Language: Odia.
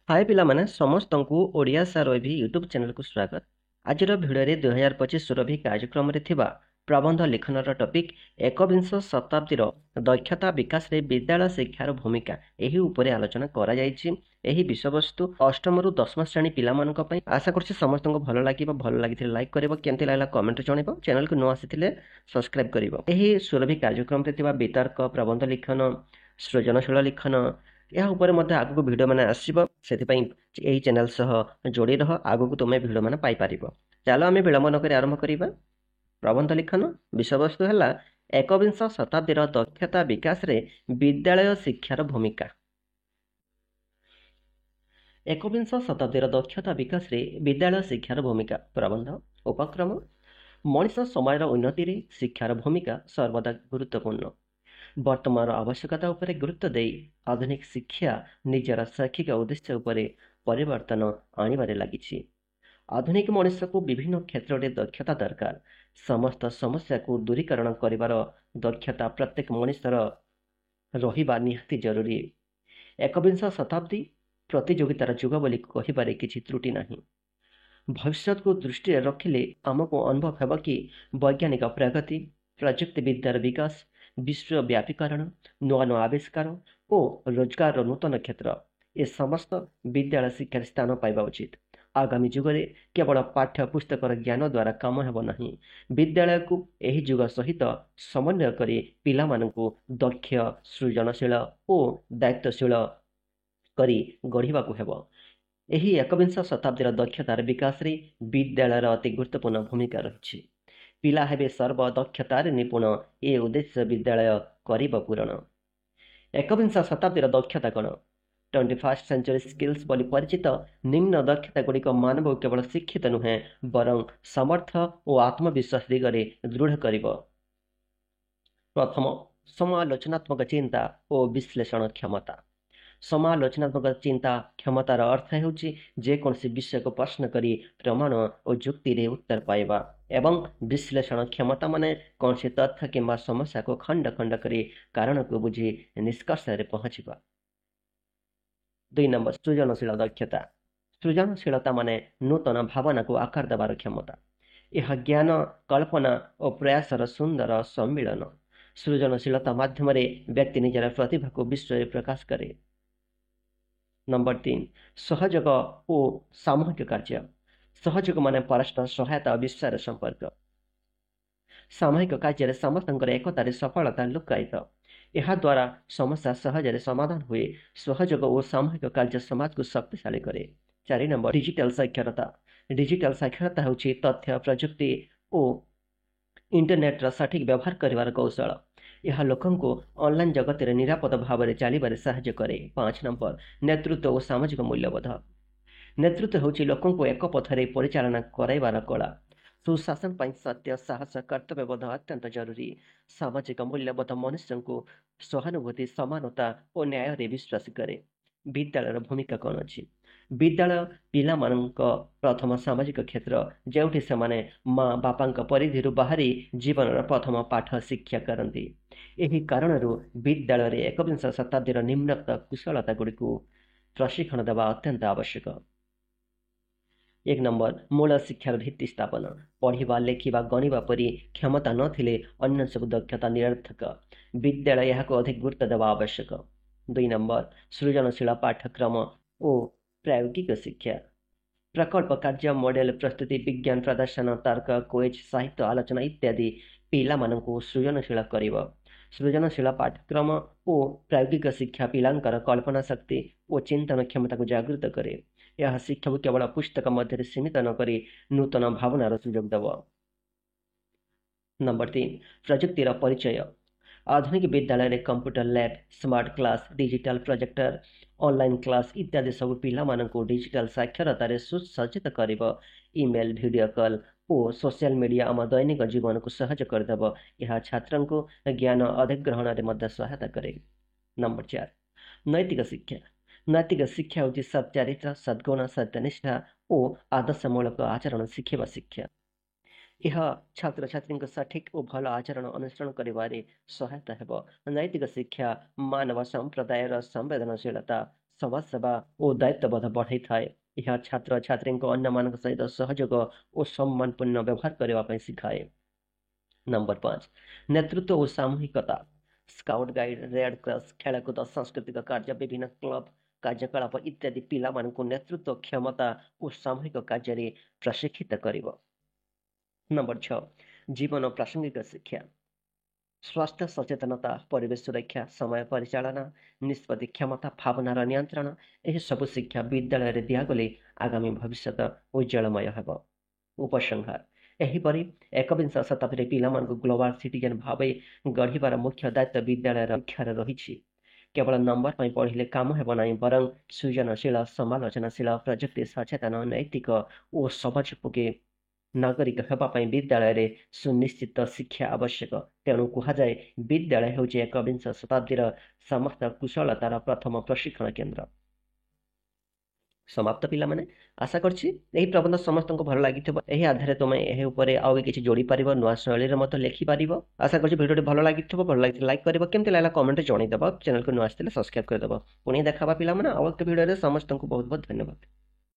हाय पिलाମାନେ ସମସ୍ତଙ୍କୁ ଓଡ଼ିଆ ସାର୍ ରବି ୟୁଟ୍ୟୁବ୍ ଚ୍ୟାନେଲକୁ ସ୍ୱାଗତ। ଆଜିର ଭିଡ଼ିଓରେ 2025 ରବି କାର୍ଯ୍ୟକ୍ରମରେ ଥିବା ପ୍ରବନ୍ଧ ଲିଖନର ଟପିକ୍ ଏକବିଂଶ ଶତାବ୍ଦୀର ଦକ୍ଷତା ବିକାଶରେ ବିଦ୍ୟାଳୟ ଶିକ୍ଷାର ଭୂମିକା ଏହି ଉପରେ ଆଲୋଚନା କରାଯାଇଛି। ଏହି ବିଷୟବସ୍ତୁ ଅଷ୍ଟମରୁ ଦଶମ ଶ୍ରେଣୀ ପିଲାମାନଙ୍କ ପାଇଁ। ଆଶା କରୁଛି ସମସ୍ତଙ୍କୁ ଭଲ ଲାଗିବ। ଭଲ ଲାଗିଥିଲେ ଲାଇକ୍ କରିବ, କେମିତି ଲାଗିଲା କମେଣ୍ଟ ଜଣାଇବ, ଚ୍ୟାନେଲକୁ ନ ଆସିଥିଲେ ସବସ୍କ୍ରାଇବ୍ କରିବ। ଏହି ସୁରଭି କାର୍ଯ୍ୟକ୍ରମରେ ଥିବା ବିତର୍କ, ପ୍ରବନ୍ଧ ଲିଖନ, ସୃଜନଶୀଳ ଲିଖନ ଏହା ଉପରେ ମଧ୍ୟ ଆଗକୁ ଭିଡ଼ିଓ ମାନେ ଆସିବ। ସେଥିପାଇଁ ଏହି ଚ୍ୟାନେଲ ସହ ଯୋଡ଼ି ରହ, ଆଗକୁ ତୁମେ ଭିଡ଼ିଓ ମାନେ ପାଇପାରିବ। ଚାଲ ଆମେ ବିଳମ୍ବ ନକରି ଆରମ୍ଭ କରିବା। ପ୍ରବନ୍ଧ ଲିଖନ ବିଷୟବସ୍ତୁ ହେଲା ଏକବିଂଶ ଶତାବ୍ଦୀର ଦକ୍ଷତା ବିକାଶରେ ବିଦ୍ୟାଳୟ ଶିକ୍ଷାର ଭୂମିକା। ଏକବିଂଶ ଶତାବ୍ଦୀର ଦକ୍ଷତା ବିକାଶରେ ବିଦ୍ୟାଳୟ ଶିକ୍ଷାର ଭୂମିକା। ପ୍ରବନ୍ଧ ଉପକ୍ରମ। ମଣିଷ ସମାଜର ଉନ୍ନତିରେ ଶିକ୍ଷାର ଭୂମିକା ସର୍ବଦା ଗୁରୁତ୍ୱପୂର୍ଣ୍ଣ। ବର୍ତ୍ତମାନର ଆବଶ୍ୟକତା ଉପରେ ଗୁରୁତ୍ୱ ଦେଇ ଆଧୁନିକ ଶିକ୍ଷା ନିଜର ଶୈକ୍ଷିକ ଉଦ୍ଦେଶ୍ୟ ଉପରେ ପରିବର୍ତ୍ତନ ଆଣିବାରେ ଲାଗିଛି। ଆଧୁନିକ ମଣିଷକୁ ବିଭିନ୍ନ କ୍ଷେତ୍ରରେ ଦକ୍ଷତା ଦରକାର। ସମସ୍ତ ସମସ୍ୟାକୁ ଦୂରୀକରଣ କରିବାର ଦକ୍ଷତା ପ୍ରତ୍ୟେକ ମଣିଷର ରହିବା ନିହାତି ଜରୁରୀ। ଏକବିଂଶ ଶତାବ୍ଦୀ ପ୍ରତିଯୋଗିତାର ଯୁଗ ବୋଲି କହିବାରେ କିଛି ତ୍ରୁଟି ନାହିଁ। ଭବିଷ୍ୟତକୁ ଦୃଷ୍ଟିରେ ରଖିଲେ ଆମକୁ ଅନୁଭବ ହେବ କି ବୈଜ୍ଞାନିକ ପ୍ରଗତି, ପ୍ରଯୁକ୍ତିବିଦ୍ୟାର ବିକାଶ, ବିଶ୍ୱବ୍ୟାପୀକରଣ, ନୂଆ ନୂଆ ଆବିଷ୍କାର ଓ ରୋଜଗାରର ନୂତନ କ୍ଷେତ୍ର ଏ ସମସ୍ତ ବିଦ୍ୟାଳୟ ଶିକ୍ଷାରେ ସ୍ଥାନ ପାଇବା ଉଚିତ। ଆଗାମୀ ଯୁଗରେ କେବଳ ପାଠ୍ୟ ପୁସ୍ତକର ଜ୍ଞାନ ଦ୍ୱାରା କାମ ହେବ ନାହିଁ। ବିଦ୍ୟାଳୟକୁ ଏହି ଯୁଗ ସହିତ ସମନ୍ୱୟ କରି ପିଲାମାନଙ୍କୁ ଦକ୍ଷ, ସୃଜନଶୀଳ ଓ ଦାୟିତ୍ୱଶୀଳ କରି ଗଢ଼ିବାକୁ ହେବ। ଏହି ଏକବିଂଶ ଶତାବ୍ଦୀର ଦକ୍ଷତାର ବିକାଶରେ ବିଦ୍ୟାଳୟର ଅତି ଗୁରୁତ୍ୱପୂର୍ଣ୍ଣ ଭୂମିକା ରହିଛି। ପିଲା ହେବେ ସର୍ବଦକ୍ଷତାରେ ନିପୁଣ, ଏ ଉଦ୍ଦେଶ୍ୟ ବିଦ୍ୟାଳୟ କରିବ ପୂରଣ। ଏକବିଂଶ ଶତାବ୍ଦୀର ଦକ୍ଷତା କ'ଣ? 21st ସେଞ୍ଚୁରୀ ସ୍କିଲ୍ସ ବୋଲି ପରିଚିତ ନିମ୍ନ ଦକ୍ଷତା ଗୁଡ଼ିକ ମାନବକୁ କେବଳ ଶିକ୍ଷିତ ନୁହେଁ, ବରଂ ସମର୍ଥ ଓ ଆତ୍ମବିଶ୍ୱାସ ଦିଗରେ ଦୃଢ଼ କରିବ। ପ୍ରଥମ, ସମାଲୋଚନାତ୍ମକ ଚିନ୍ତା ଓ ବିଶ୍ଳେଷଣ କ୍ଷମତା। ସମାଲୋଚନାତ୍ମକ ଚିନ୍ତା କ୍ଷମତାର ଅର୍ଥ ହେଉଛି ଯେକୌଣସି ବିଷୟକୁ ପ୍ରଶ୍ନ କରି ପ୍ରମାଣ ଓ ଯୁକ୍ତିରେ ଉତ୍ତର ପାଇବା ଏବଂ ବିଶ୍ଳେଷଣ କ୍ଷମତା ମାନେ କୌଣସି ତଥ୍ୟ କିମ୍ବା ସମସ୍ୟାକୁ ଖଣ୍ଡ ଖଣ୍ଡ କରି କାରଣକୁ ବୁଝି ନିଷ୍କର୍ଷରେ ପହଞ୍ଚିବା। 2 ନମ୍ବର, ସୃଜନଶୀଳ ଦକ୍ଷତା। ସୃଜନଶୀଳତା ମାନେ ନୂତନ ଭାବନାକୁ ଆକାର ଦେବାର କ୍ଷମତା। ଏହା ଜ୍ଞାନ, କଳ୍ପନା ଓ ପ୍ରୟାସର ସୁନ୍ଦର ସମ୍ମିଳନ। ସୃଜନଶୀଳତା ମାଧ୍ୟମରେ ବ୍ୟକ୍ତି ନିଜର ପ୍ରତିଭାକୁ ବିଶ୍ୱରେ ପ୍ରକାଶ କରେ। ନମ୍ବର 3, ସହଯୋଗ ଓ ସାମୂହିକ କାର୍ଯ୍ୟ। ସହଯୋଗ ମାନେ ପରସ୍ପର ସହାୟତା ଓ ବିଶ୍ୱାସର ସମ୍ପର୍କ। ସାମୂହିକ କାର୍ଯ୍ୟରେ ସମସ୍ତଙ୍କର ଏକତାରେ ସଫଳତା ଲୁକାୟିତ। ଏହାଦ୍ୱାରା ସମସ୍ୟା ସହଜରେ ସମାଧାନ ହୁଏ। ସହଯୋଗ ଓ ସାମୂହିକ କାର୍ଯ୍ୟ ସମାଜକୁ ଶକ୍ତିଶାଳୀ କରେ। 4 ନମ୍ବର, ଡିଜିଟାଲ ସାକ୍ଷରତା। ଡିଜିଟାଲ ସାକ୍ଷରତା ହେଉଛି ତଥ୍ୟ ପ୍ରଯୁକ୍ତି ଓ ଇଣ୍ଟରନେଟ୍ର ସଠିକ୍ ବ୍ୟବହାର କରିବାର କୌଶଳ। ଏହା ଲୋକଙ୍କୁ ଅନଲାଇନ୍ ଜଗତରେ ନିରାପଦ ଭାବରେ ଚାଲିବାରେ ସାହାଯ୍ୟ କରେ। 5 ନମ୍ବର, ନେତୃତ୍ୱ ଓ ସାମାଜିକ ମୂଲ୍ୟବୋଧ। ନେତୃତ୍ୱ ହେଉଛି ଲୋକଙ୍କୁ ଏକ ପଥରେ ପରିଚାଳନା କରାଇବାର କଳା। ସୁଶାସନ ପାଇଁ ସତ୍ୟ, ସାହସ, କର୍ତ୍ତବ୍ୟବୋଧ ଅତ୍ୟନ୍ତ ଜରୁରୀ। ସାମାଜିକ ମୂଲ୍ୟବୋଧ ମନୁଷ୍ୟଙ୍କୁ ସହାନୁଭୂତି, ସମାନତା ଓ ନ୍ୟାୟରେ ବିଶ୍ୱାସ କରେ। ବିଦ୍ୟାଳୟର ଭୂମିକା କ'ଣ ଅଛି? ବିଦ୍ୟାଳୟ ପିଲାମାନଙ୍କ ପ୍ରଥମ ସାମାଜିକ କ୍ଷେତ୍ର, ଯେଉଁଠି ସେମାନେ ମା ବାପାଙ୍କ ପରିଧିରୁ ବାହାରି ଜୀବନର ପ୍ରଥମ ପାଠ ଶିକ୍ଷା କରନ୍ତି। ଏହି କାରଣରୁ ବିଦ୍ୟାଳୟରେ ଏକବିଂଶ ଶତାବ୍ଦୀର ନିମ୍ନୋକ୍ତ କୁଶଳତା ଗୁଡ଼ିକୁ ପ୍ରଶିକ୍ଷଣ ଦେବା ଅତ୍ୟନ୍ତ ଆବଶ୍ୟକ। 1 ନମ୍ବର, ମୂଳ ଶିକ୍ଷାର ଭିତ୍ତି ସ୍ଥାପନ। ପଢ଼ିବା, ଲେଖିବା, ଗଣିବା ପରି କ୍ଷମତା ନଥିଲେ ଅନ୍ୟ ସବୁ ଦକ୍ଷତା ନିରର୍ଥକ। ବିଦ୍ୟାଳୟ ଏହାକୁ ଅଧିକ ଗୁରୁତ୍ୱ ଦେବା ଆବଶ୍ୟକ। 2 ନମ୍ବର, ସୃଜନଶୀଳ ପାଠ୍ୟକ୍ରମ ଓ ପ୍ରାୟୋଗିକ ଶିକ୍ଷା। ପ୍ରକଳ୍ପ କାର୍ଯ୍ୟ, ମଡେଲ ପ୍ରସ୍ତୁତି, ବିଜ୍ଞାନ ପ୍ରଦର୍ଶନ, ତର୍କ, କୁଇଜ୍, ସାହିତ୍ୟ ଆଲୋଚନା ଇତ୍ୟାଦି ପିଲାମାନଙ୍କୁ ସୃଜନଶୀଳ କରିବ। ସୃଜନଶୀଳ ପାଠ୍ୟକ୍ରମ ଓ ପ୍ରାୟୋଗିକ ଶିକ୍ଷା ପିଲାଙ୍କର କଳ୍ପନା ଶକ୍ତି ଓ ଚିନ୍ତନ କ୍ଷମତାକୁ ଜାଗୃତ କରେ। ଏହା ଶିକ୍ଷାକୁ କେବଳ ପୁସ୍ତକ ମଧ୍ୟରେ ସୀମିତ ନକରି ନୂତନ ଭାବନାର ସୁଯୋଗ ଦେବ। ନମ୍ବର 3, ପ୍ରଯୁକ୍ତିର ପରିଚୟ। ଆଧୁନିକ ବିଦ୍ୟାଳୟରେ computer lab, smart class, digital projector, online class ଇତ୍ୟାଦି ସବୁ ପିଲାମାନଙ୍କୁ ଡିଜିଟାଲ ସାକ୍ଷରତାରେ ସୁସଜ୍ଜିତ କରିବ। ଇମେଲ୍, ଭିଡ଼ିଓ କଲ୍ ଓ ସୋସିଆଲ ମିଡ଼ିଆ ଆମ ଦୈନିକ ଜୀବନକୁ ସହଜ କରିଦେବ। ଏହା ଛାତ୍ରଙ୍କୁ ଜ୍ଞାନ ଅଧିଗ୍ରହଣରେ ମଧ୍ୟ ସହାୟତା କରେ। ନମ୍ବର 4, ନୈତିକ ଶିକ୍ଷା। ନୈତିକ ଶିକ୍ଷା ହେଉଛି ସଚ୍ଚରିତ୍ର, ସଦ୍ଗୁଣ, ସତ୍ୟନିଷ୍ଠା ଓ ଆଦର୍ଶମୂଳକ ଆଚରଣ ଶିଖିବା ଶିକ୍ଷା। ଏହା ଛାତ୍ରଛାତ୍ରୀଙ୍କ ସଠିକ୍ ଓ ଭଲ ଆଚରଣ ଅନୁସରଣ କରିବାରେ ସହାୟତା ହେବ। ନୈତିକ ଶିକ୍ଷା ମାନବ ସମ୍ପ୍ରଦାୟର ସମ୍ବେଦନଶୀଳତା, समाजसेवा ଓ ଦାୟିତ୍ୱବୋଧ ବଢ଼ାଇଥାଏ। ଏହା ଛାତ୍ରଛାତ୍ରୀଙ୍କୁ ଅନ୍ୟମାନଙ୍କ ସହିତ ସହଯୋଗ ଓ ସମ୍ମାନପୂର୍ଣ୍ଣ ବ୍ୟବହାର କରିବା ପାଇଁ ଶିଖାଏ। ନମ୍ବର 5 ନେତୃତ୍ୱ ଓ ସାମୂହିକତା। ସ୍କାଉଟ୍ ଗାଇଡ୍, ରେଡ୍ କ୍ରସ୍, ଖେଳକୁଦ, ସାଂସ୍କୃତିକ କାର୍ଯ୍ୟ, ବିଭିନ୍ନ କ୍ଲବ କାର୍ଯ୍ୟକଳାପ ଇତ୍ୟାଦି ପିଲାମାନଙ୍କୁ ନେତୃତ୍ୱ କ୍ଷମତା ଓ ସାମୂହିକ କାର୍ଯ୍ୟରେ ପ୍ରଶିକ୍ଷିତ କରିବ। ନମ୍ବର 6 ଜୀବନ ପ୍ରାସଙ୍ଗିକ ଶିକ୍ଷା। ସ୍ୱାସ୍ଥ୍ୟ ସଚେତନତା, ପରିବେଶ ସୁରକ୍ଷା, ସମୟ ପରିଚାଳନା, ନିଷ୍ପତ୍ତି କ୍ଷମତା, ଭାବନାର ନିୟନ୍ତ୍ରଣ ଏହିସବୁ ଶିକ୍ଷା ବିଦ୍ୟାଳୟରେ ଦିଆଗଲେ ଆଗାମୀ ଭବିଷ୍ୟତ ଉଜ୍ଜ୍ୱଳମୟ ହେବ। ଉପସଂହାର ଏହିପରି ଏକବିଂଶ ଶତାବ୍ଦୀରେ ପିଲାମାନଙ୍କୁ ଗ୍ଲୋବାଲ ସିଟିଜେନ୍ ଭାବେ ଗଢ଼ିବାର ମୁଖ୍ୟ ଦାୟିତ୍ୱ ବିଦ୍ୟାଳୟର ଶିକ୍ଷାରେ ରହିଛି। କେବଳ ନମ୍ବର ପାଇଁ ପଢ଼ିଲେ କାମ ହେବ ନାହିଁ, ବରଂ ସୃଜନଶୀଳ, ସମାଲୋଚନାଶୀଳ, ପ୍ରଯୁକ୍ତି ସଚେତନ, ନୈତିକ ଓ ସମାଜୋପଯୋଗୀ ନାଗରିକ ହେବା ପାଇଁ ବିଦ୍ୟାଳୟରେ ସୁନିଶ୍ଚିତ ଶିକ୍ଷା ଆବଶ୍ୟକ। ତେଣୁ କୁହାଯାଏ ବିଦ୍ୟାଳୟ ହେଉଛି ଏକବିଂଶ ଶତାବ୍ଦୀର ସମସ୍ତ କୁଶଳତାର ପ୍ରଥମ ପ୍ରଶିକ୍ଷଣ କେନ୍ଦ୍ର। ସମାପ୍ତ ପିଲାମାନେ, ଆଶା କରୁଛି ଏହି ପ୍ରବନ୍ଧ ସମସ୍ତଙ୍କୁ ଭଲ ଲାଗିଥିବ। ଏହି ଆଧାରରେ ତୁମେ ଏହି ଉପରେ ଆଉ ବି କିଛି ଯୋଡ଼ିପାରିବ, ନୂଆ ଶୈଳୀରେ ମଧ୍ୟ ଲେଖିପାରିବ। ଆଶା କରୁଛି ଭିଡ଼ିଓଟି ଭଲ ଲାଗିଥିବ। ଭଲ ଲାଗିଥିଲେ ଲାଇକ୍ କରିବ, କେମିତି ଲାଗିଲା କମେଣ୍ଟରେ ଜଣାଇଦେବ। ଚ୍ୟାନେଲକୁ ନୂଆ ଆସିଥିଲେ ସବସ୍କ୍ରାଇବ୍ କରିଦେବ। ପୁଣି ଦେଖାବା ପିଲାମାନେ ଆଉ ଏକ ଭିଡ଼ିଓରେ। ସମସ୍ତଙ୍କୁ ବହୁତ ବହୁତ ଧନ୍ୟବାଦ।